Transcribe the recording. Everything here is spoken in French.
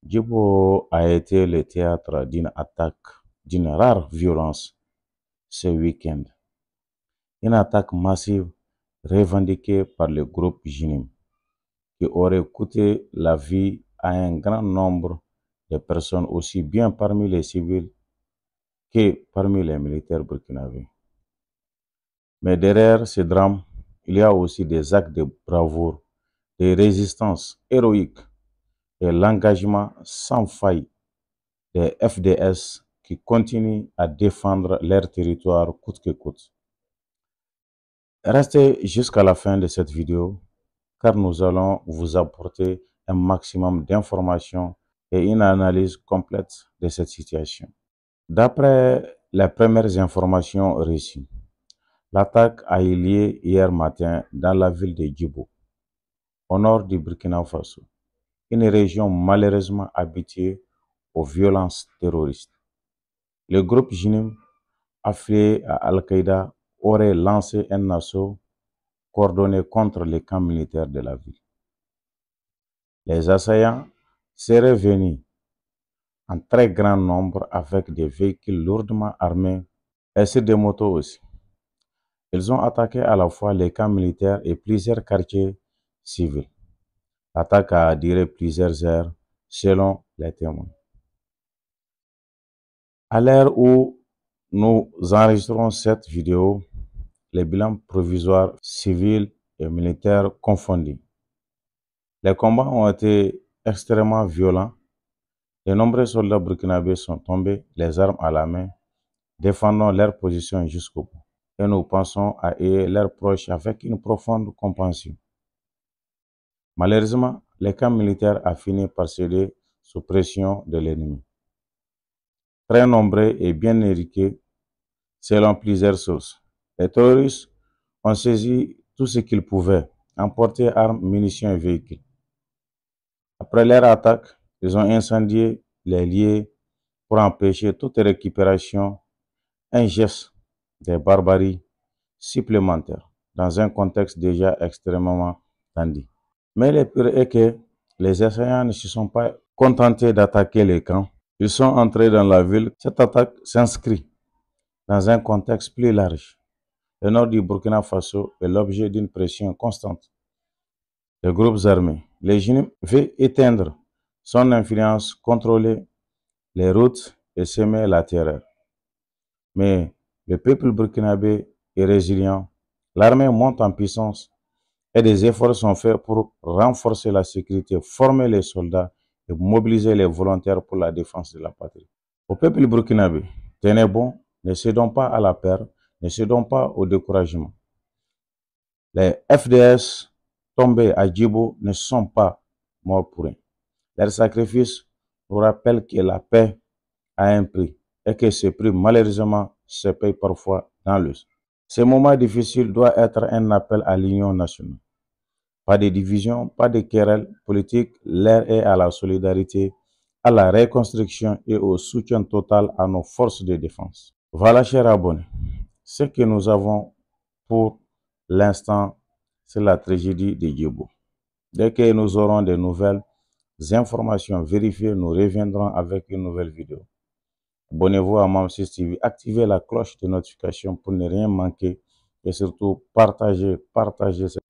Djibo a été le théâtre d'une attaque d'une rare violence ce week-end. Une attaque massive revendiquée par le groupe JINIM qui aurait coûté la vie à un grand nombre de personnes, aussi bien parmi les civils que parmi les militaires burkinabés. Mais derrière ce drame, il y a aussi des actes de bravoure, de résistance héroïque et l'engagement sans faille des FDS qui continuent à défendre leur territoire coûte que coûte. Restez jusqu'à la fin de cette vidéo car nous allons vous apporter un maximum d'informations et une analyse complète de cette situation. D'après les premières informations reçues, l'attaque a eu lieu hier matin dans la ville de Djibo, au nord du Burkina Faso, une région malheureusement habituée aux violences terroristes. Le groupe JINIM, affilié à Al-Qaïda, aurait lancé un assaut coordonné contre les camps militaires de la ville. Les assaillants seraient venus en très grand nombre avec des véhicules lourdement armés et sur des motos aussi. Ils ont attaqué à la fois les camps militaires et plusieurs quartiers civils. L'attaque a duré plusieurs heures selon les témoins. À l'heure où nous enregistrons cette vidéo, les bilans provisoires civils et militaires confondus. Les combats ont été extrêmement violents. De nombreux soldats burkinabés sont tombés, les armes à la main, défendant leur position jusqu'au bout. Et nous pensons à aider leurs proches avec une profonde compassion. Malheureusement, les camps militaires ont fini par céder sous pression de l'ennemi. Très nombreux et bien éduqués, selon plusieurs sources. Les terroristes ont saisi tout ce qu'ils pouvaient, emporté armes, munitions et véhicules. Après leur attaque, ils ont incendié les lieux pour empêcher toute récupération, un geste de barbarie supplémentaire dans un contexte déjà extrêmement tendu. Mais le pire est que les assaillants ne se sont pas contentés d'attaquer les camps. Ils sont entrés dans la ville. Cette attaque s'inscrit dans un contexte plus large. Le nord du Burkina Faso est l'objet d'une pression constante des groupes armés. Le JINIM veut éteindre son influence, contrôler les routes et semer la terreur. Mais le peuple burkinabé est résilient. L'armée monte en puissance et des efforts sont faits pour renforcer la sécurité, former les soldats et mobiliser les volontaires pour la défense de la patrie. Au peuple burkinabé, tenez bon, ne cédons pas à la peur, ne cédons pas au découragement. Les FDS tombés à Djibo ne sont pas morts pour rien. Leur sacrifice nous rappelle que la paix a un prix et que ce prix, malheureusement, se paye parfois dans le sang. Ce moment difficile doit être un appel à l'union nationale. Pas de division, pas de querelle politique, l'air est à la solidarité, à la reconstruction et au soutien total à nos forces de défense. Voilà, chers abonnés, ce que nous avons pour l'instant, c'est la tragédie de Djibo. Dès que nous aurons de nouvelles informations vérifiées, nous reviendrons avec une nouvelle vidéo. Abonnez-vous à Mam6 TV, activez la cloche de notification pour ne rien manquer et surtout partagez cette